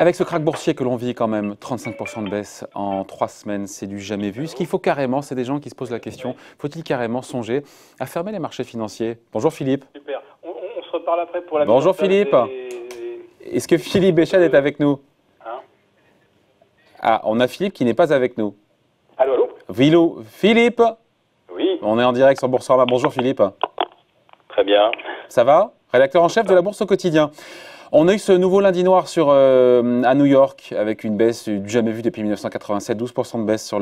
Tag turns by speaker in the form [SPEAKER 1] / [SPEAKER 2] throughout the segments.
[SPEAKER 1] Avec ce krach boursier que l'on vit quand même, 35% de baisse en 3 semaines, c'est du jamais vu. Ce qu'il faut carrément, c'est des gens qui se posent la question, faut-il carrément songer à fermer les marchés financiers? Bonjour Philippe.
[SPEAKER 2] Super. On se reparle après pour la
[SPEAKER 1] Bonjour Philippe. Est-ce que Philippe Béchade est avec nous? Ah, on a Philippe qui n'est pas avec nous.
[SPEAKER 2] Allô?
[SPEAKER 1] Philippe?
[SPEAKER 2] Oui.
[SPEAKER 1] On est en direct sur Boursorama. Bonjour Philippe.
[SPEAKER 2] Très bien.
[SPEAKER 1] Ça va? Rédacteur en chef de la Bourse au quotidien. On a eu ce nouveau lundi noir à New York avec une baisse du jamais vue depuis 1987, 12% de baisse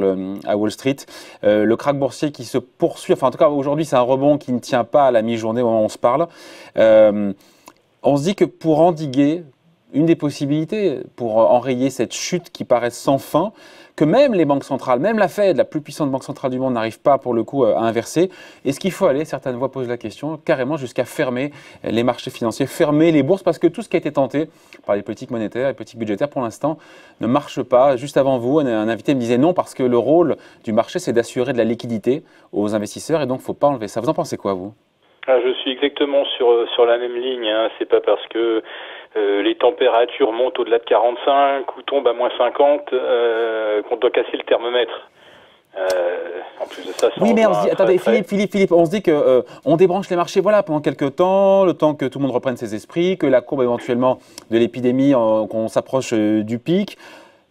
[SPEAKER 1] à Wall Street. Le krach boursier qui se poursuit, enfin en tout cas aujourd'hui c'est un rebond qui ne tient pas à la mi-journée au moment où on se parle. On se dit que pour endiguer, une des possibilités pour enrayer cette chute qui paraît sans fin, que même les banques centrales, même la Fed, la plus puissante banque centrale du monde, n'arrive pas pour le coup à inverser. Est-ce qu'il faut aller, certaines voix posent la question, carrément jusqu'à fermer les marchés financiers, fermer les bourses, parce que tout ce qui a été tenté par les politiques monétaires et les politiques budgétaires pour l'instant ne marche pas. Juste avant vous, un invité me disait non, parce que le rôle du marché, c'est d'assurer de la liquidité aux investisseurs et donc il ne faut pas enlever ça. Vous en pensez quoi, vous?
[SPEAKER 2] Je suis exactement sur la même ligne. C'est pas parce que les températures montent au-delà de 45 ou tombent à moins 50 qu'on doit casser le thermomètre. En plus de ça,
[SPEAKER 1] oui, mais on se dit, attendez, Philippe, on se dit que on débranche les marchés, voilà, pendant quelques temps, le temps que tout le monde reprenne ses esprits, que la courbe éventuellement de l'épidémie, qu'on s'approche du pic.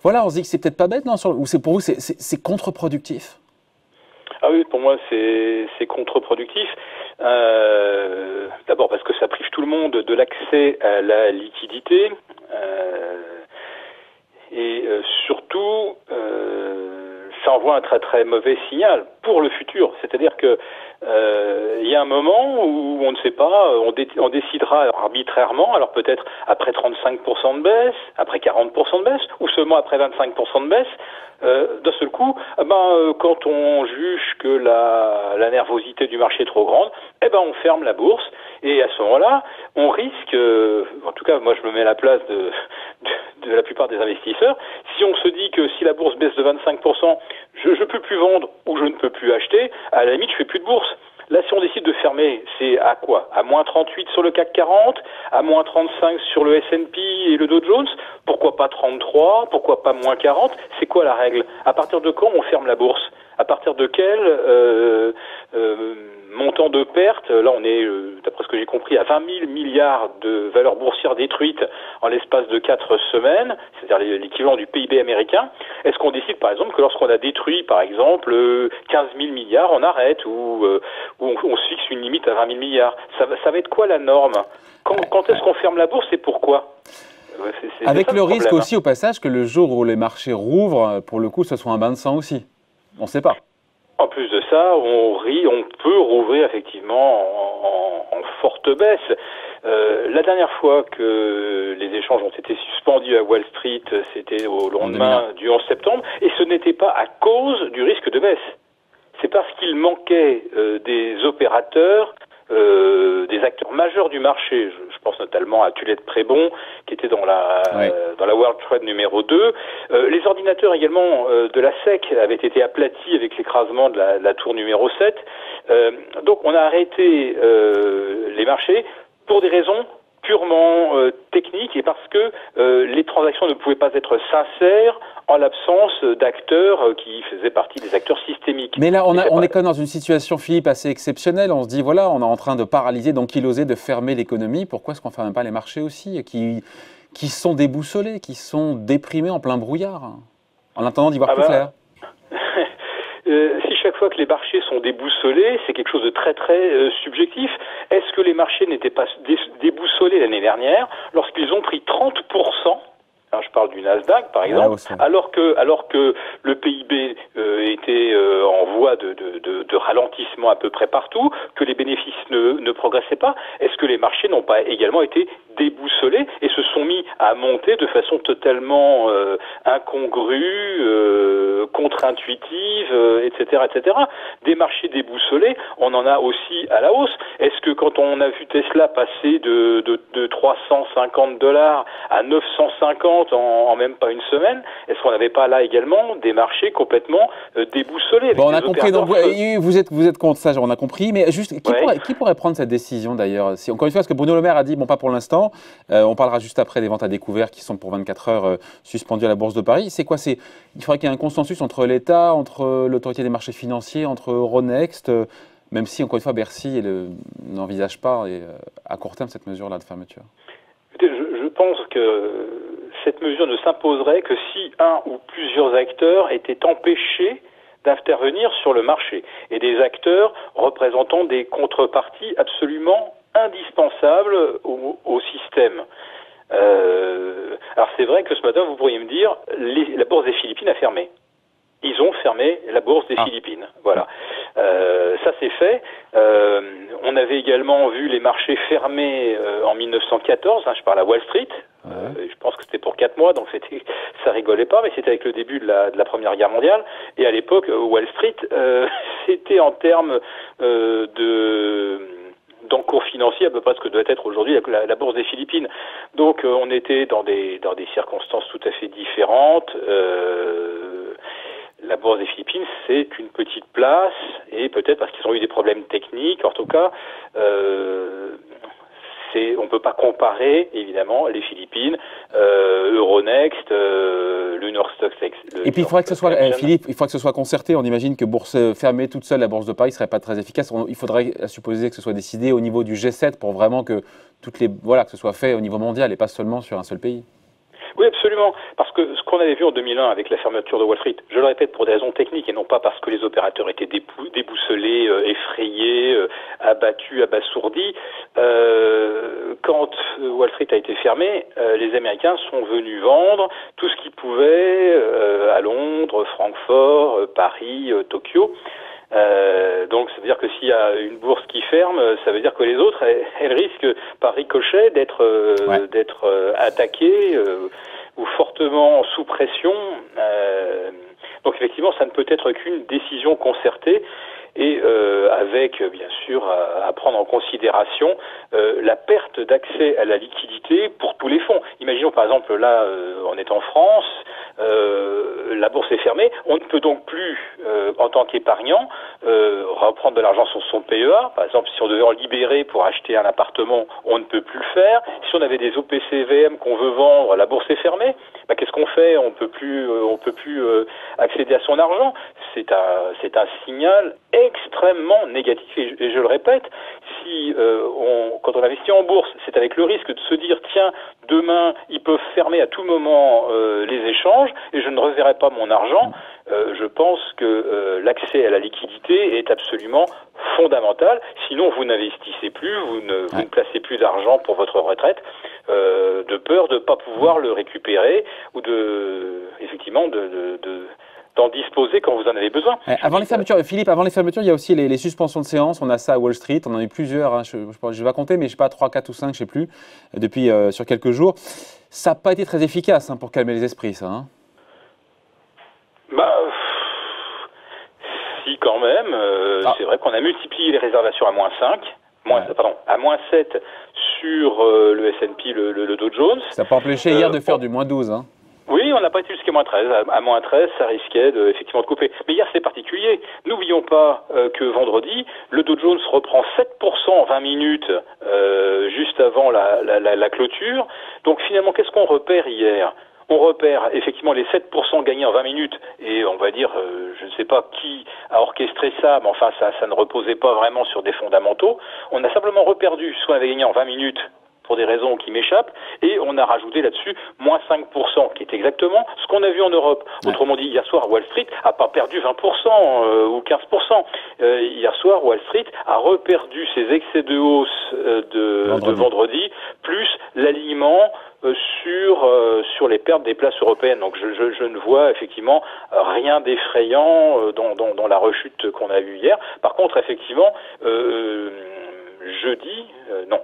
[SPEAKER 1] Voilà, on se dit que c'est peut-être pas bête, non? Ou c'est pour vous, c'est contre-productif?
[SPEAKER 2] Ah oui, pour moi, c'est contre-productif. D'abord parce que ça prive tout le monde de l'accès à la liquidité. Et surtout, ça envoie un très très mauvais signal pour le futur. C'est-à-dire que il y a un moment où on ne sait pas, on décidera arbitrairement, alors peut-être après 35% de baisse, après 40% de baisse, ou seulement après 25% de baisse. D'un seul coup, quand on juge que la nervosité du marché est trop grande, on ferme la bourse. Et à ce moment-là, on risque, en tout cas moi je me mets à la place de la plupart des investisseurs, si on se dit que si la bourse baisse de 25%, je ne peux plus vendre ou je ne peux plus acheter, à la limite je fais plus de bourse. Là, si on décide de fermer, c'est à quoi? À moins 38 sur le CAC 40, à moins 35 sur le S&P et le Dow Jones? Pourquoi pas 33? Pourquoi pas moins 40? C'est quoi la règle? À partir de quand on ferme la bourse? À partir de quel montant de perte? Là, on est, d'après ce que j'ai compris, à 20 000 milliards de valeurs boursières détruites en l'espace de 4 semaines, c'est-à-dire l'équivalent du PIB américain. Est-ce qu'on décide, par exemple, que lorsqu'on a détruit, par exemple, 15 000 milliards, on arrête ou on se fixe une limite à 20 000 milliards? Ça va être quoi la norme? Quand est-ce qu'on ferme la bourse et pourquoi?
[SPEAKER 1] Avec le risque aussi, au passage, que le jour où les marchés rouvrent, pour le coup, ce soit un bain de sang aussi. On ne sait pas.
[SPEAKER 2] En plus de ça, on peut rouvrir effectivement en forte baisse. La dernière fois que les échanges ont été suspendus à Wall Street, c'était au lendemain du 11 septembre, et ce n'était pas à cause du risque de baisse. C'est parce qu'il manquait des opérateurs, des acteurs majeurs du marché. Je pense notamment à Tullett-Prébon, qui était dans la World Trade numéro 2. Les ordinateurs également de la SEC avaient été aplatis avec l'écrasement de la tour numéro 7. Donc on a arrêté les marchés pour des raisons purement techniques et parce que les transactions ne pouvaient pas être sincères en l'absence d'acteurs qui faisaient partie des acteurs systémiques.
[SPEAKER 1] Mais là, on est quand même dans une situation, Philippe, assez exceptionnelle. On se dit, voilà, on est en train de paralyser, d'ankyloser, de fermer l'économie. Pourquoi est-ce qu'on ne ferme pas les marchés aussi, qui sont déboussolés, qui sont déprimés en plein brouillard, en attendant d'y voir plus clair?
[SPEAKER 2] Si chaque fois que les marchés sont déboussolés, c'est quelque chose de très très subjectif. Est-ce que les marchés n'étaient pas déboussolés l'année dernière lorsqu'ils ont pris 30%? Alors je parle du Nasdaq par exemple, alors que le PIB était en voie de ralentissement à peu près partout, que les bénéfices ne progressaient pas. Est-ce que les marchés n'ont pas également été déboussolés et se sont mis à monter de façon totalement incongrue, contre-intuitive, etc., etc. Des marchés déboussolés, on en a aussi à la hausse. Est-ce que quand on a vu Tesla passer de $350 à 950 50 en même pas une semaine. Est-ce qu'on n'avait pas là également des marchés complètement déboussolés?
[SPEAKER 1] Bon, on a compris, donc vous êtes contre ça, on a compris, mais juste, qui pourrait prendre cette décision d'ailleurs? Encore une fois, parce que Bruno Le Maire a dit, bon, pas pour l'instant, on parlera juste après des ventes à découvert qui sont pour 24 heures suspendues à la Bourse de Paris. C'est quoi? Il faudrait qu'il y ait un consensus entre l'État, entre l'autorité des marchés financiers, entre Euronext, même si, encore une fois, Bercy n'envisage pas à court terme cette mesure-là de fermeture.
[SPEAKER 2] Je pense que cette mesure ne s'imposerait que si un ou plusieurs acteurs étaient empêchés d'intervenir sur le marché, et des acteurs représentant des contreparties absolument indispensables au système. Alors c'est vrai que ce matin, vous pourriez me dire, la bourse des Philippines a fermé. Ils ont fermé la bourse des Philippines. Voilà. Ça c'est fait. On avait également vu les marchés fermés en 1914. Je parle à Wall Street. Je pense que c'était pour 4 mois, donc ça rigolait pas, mais c'était avec le début de la Première Guerre mondiale. Et à l'époque, Wall Street, c'était en termes d'encours financier à peu près ce que doit être aujourd'hui la bourse des Philippines. Donc on était dans des circonstances tout à fait différentes. La bourse des Philippines, c'est une petite place, et peut-être parce qu'ils ont eu des problèmes techniques, en tout cas, on ne peut pas comparer, évidemment, les Philippines, Euronext, le New York Stock Exchange.
[SPEAKER 1] Et puis il faudrait que ce soit, Philippe, il faudrait que ce soit concerté. On imagine que bourse fermée toute seule, la bourse de Paris, ne serait pas très efficace. Il faudrait supposer que ce soit décidé au niveau du G7 pour vraiment que que ce soit fait au niveau mondial et pas seulement sur un seul pays.
[SPEAKER 2] Oui, absolument. Parce que ce qu'on avait vu en 2001 avec la fermeture de Wall Street, je le répète pour des raisons techniques et non pas parce que les opérateurs étaient déboussolés, effrayés, abattus, abasourdis. Quand Wall Street a été fermée, les Américains sont venus vendre tout ce qu'ils pouvaient à Londres, Francfort, Paris, Tokyo. Donc ça veut dire que s'il y a une bourse qui ferme, ça veut dire que les autres, elles risquent par ricochet d'être attaquées ou fortement sous pression. Donc effectivement, ça ne peut être qu'une décision concertée et avec bien sûr à prendre en considération la perte d'accès à la liquidité pour tous les fonds. Imaginons par exemple là, on est en France, la bourse est fermée, on ne peut donc plus en tant qu'épargnant reprendre de l'argent sur son PEA. Par exemple, si on devait en libérer pour acheter un appartement, on ne peut plus le faire. Si on avait des OPCVM qu'on veut vendre, la bourse est fermée. Qu'est-ce qu'on fait? On peut plus accéder à son argent. C'est un signal extrêmement négatif. Et je le répète, quand on investit en bourse, c'est avec le risque de se dire tiens, demain ils peuvent fermer à tout moment les échanges et je ne reverrai pas mon argent. Je pense que l'accès à la liquidité est absolument fondamental. Sinon, vous n'investissez plus, vous ne placez plus d'argent pour votre retraite, de peur de ne pas pouvoir le récupérer ou effectivement d'en disposer quand vous en avez besoin.
[SPEAKER 1] Avant les fermetures, Philippe, avant les fermetures, il y a aussi les suspensions de séance. On a ça à Wall Street, on en a eu plusieurs. Je vais pas compter, mais je ne sais pas, 3, 4 ou 5, je ne sais plus, depuis sur quelques jours. Ça n'a pas été très efficace pour calmer les esprits, ça.
[SPEAKER 2] Si, quand même. C'est vrai qu'on a multiplié les réservations à -5. À -7 sur le S&P, le Dow Jones.
[SPEAKER 1] Ça n'a pas empêché hier de faire du -12.
[SPEAKER 2] Oui, on n'a pas été jusqu'à -13. À -13, ça risquait effectivement de couper. Mais hier, c'est particulier. N'oublions pas que vendredi, le Dow Jones reprend 7% en 20 minutes juste avant la clôture. Donc finalement, qu'est-ce qu'on repère hier? On repère effectivement les 7% gagnés en 20 minutes et on va dire, je ne sais pas qui a orchestré ça, mais enfin ça ne reposait pas vraiment sur des fondamentaux. On a simplement reperdu ce qu'on avait gagné en 20 minutes pour des raisons qui m'échappent, et on a rajouté là-dessus -5%, qui est exactement ce qu'on a vu en Europe. Autrement dit, hier soir, Wall Street a pas perdu 20% ou 15%. Hier soir, Wall Street a reperdu ses excès de hausse de vendredi, plus l'alignement sur les pertes des places européennes. Donc je ne vois effectivement rien d'effrayant dans la rechute qu'on a eue hier. Par contre, effectivement,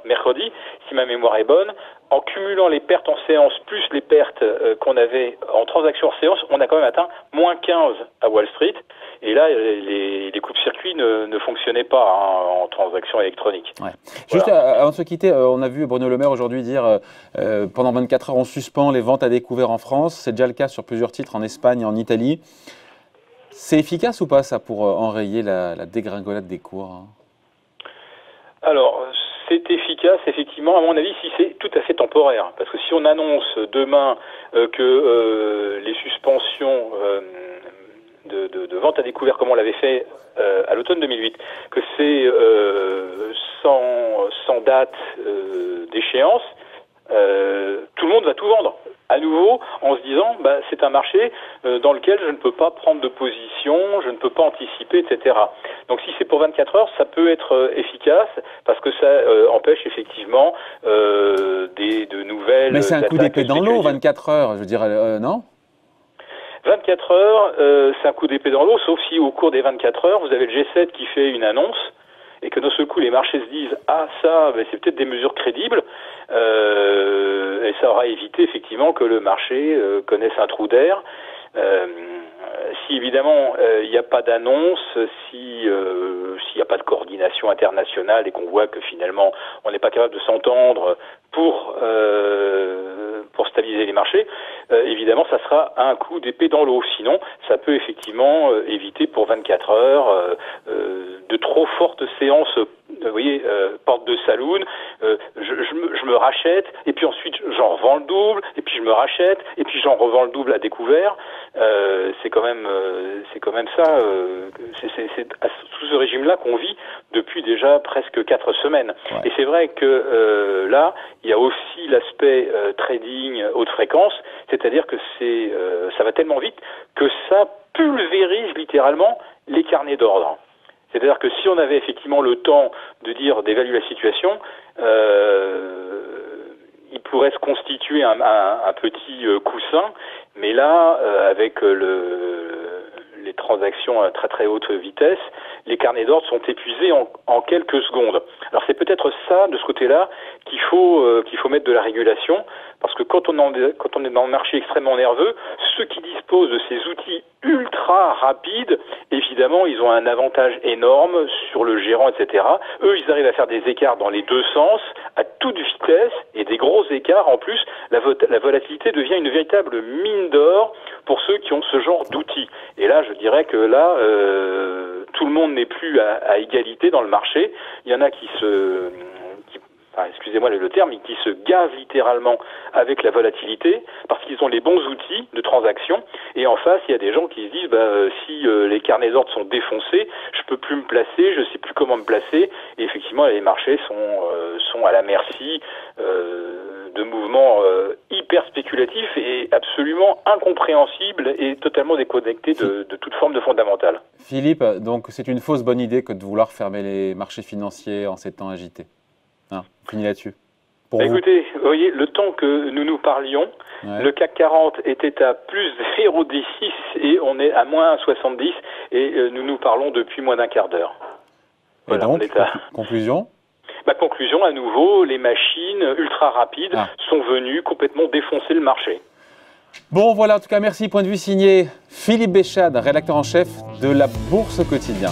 [SPEAKER 2] mercredi, si ma mémoire est bonne. En cumulant les pertes en séance plus les pertes qu'on avait en transaction hors séance, on a quand même atteint moins 15 à Wall Street. Et là, les coupe-circuits ne fonctionnaient pas en transaction électronique.
[SPEAKER 1] Ouais. Juste avant de se quitter, on a vu Bruno Le Maire aujourd'hui dire pendant 24 heures, on suspend les ventes à découvert en France. C'est déjà le cas sur plusieurs titres en Espagne et en Italie. C'est efficace ou pas ça pour enrayer la dégringolade des cours, hein?
[SPEAKER 2] Alors, c'est efficace, effectivement, à mon avis, si c'est tout à fait temporaire. Parce que si on annonce demain que les suspensions de vente à découvert, comme on l'avait fait à l'automne 2008, que c'est sans date d'échéance, tout le monde va tout vendre. À nouveau, en se disant, c'est un marché dans lequel je ne peux pas prendre de position, je ne peux pas anticiper, etc. Donc si c'est pour 24 heures, ça peut être efficace, parce que ça empêche effectivement de nouvelles...
[SPEAKER 1] Mais c'est un coup d'épée dans l'eau, 24 heures, je veux dire, non ?
[SPEAKER 2] 24 heures, c'est un coup d'épée dans l'eau, sauf si au cours des 24 heures, vous avez le G7 qui fait une annonce, et que d'un seul coup les marchés se disent « Ah, ça, c'est peut-être des mesures crédibles », et ça aura évité effectivement que le marché connaisse un trou d'air. Si évidemment il n'y a pas d'annonce, s'il n'y a pas de coordination internationale et qu'on voit que finalement on n'est pas capable de s'entendre pour stabiliser les marchés, évidemment ça sera un coup d'épée dans l'eau. Sinon, ça peut effectivement éviter pour 24 heures de trop fortes séances, vous voyez, porte de saloon, je me rachète, et puis ensuite j'en revends le double, et puis je me rachète, et puis j'en revends le double à découvert. C'est quand même ça, c'est sous ce régime-là qu'on vit depuis déjà presque 4 semaines. Ouais. Et c'est vrai que là, il y a aussi l'aspect trading haute fréquence, c'est-à-dire que ça va tellement vite que ça pulvérise littéralement les carnets d'ordre. C'est-à-dire que si on avait effectivement le temps d'évaluer la situation, il pourrait se constituer un petit coussin, mais là, avec les transactions à très très haute vitesse, les carnets d'ordre sont épuisés en quelques secondes. Alors c'est peut-être ça, de ce côté-là, qu'il faut mettre de la régulation, parce que quand on est dans un marché extrêmement nerveux, ceux qui disposent de ces outils ultra rapides, évidemment, ils ont un avantage énorme sur le gérant, etc. Eux, ils arrivent à faire des écarts dans les deux sens, à toute vitesse, et des gros écarts. En plus, la volatilité devient une véritable mine d'or pour ceux qui ont ce genre d'outils. Et là, je dirais que là, tout le monde n'est plus à égalité dans le marché. Il y en a excusez-moi le terme, qui se gavent littéralement avec la volatilité parce qu'ils ont les bons outils de transaction, et en face il y a des gens qui se disent si les carnets d'ordre sont défoncés, je peux plus me placer, je sais plus comment me placer, et effectivement les marchés sont à la merci de mouvements hyper spéculatifs et absolument incompréhensibles et totalement déconnectés de toute forme de fondamentale.
[SPEAKER 1] Philippe, donc c'est une fausse bonne idée que de vouloir fermer les marchés financiers en ces temps agités. Fini là-dessus.
[SPEAKER 2] Écoutez, vous voyez, le temps que nous parlions, le CAC 40 était à plus 0,6 et on est à moins 70, et nous parlons depuis moins d'un quart d'heure.
[SPEAKER 1] Voilà, donc, conclusion ?
[SPEAKER 2] Conclusion, à nouveau, les machines ultra rapides sont venues complètement défoncer le marché.
[SPEAKER 1] Bon, voilà, en tout cas, merci. Point de vue signé Philippe Béchade, rédacteur en chef de La Bourse au quotidien.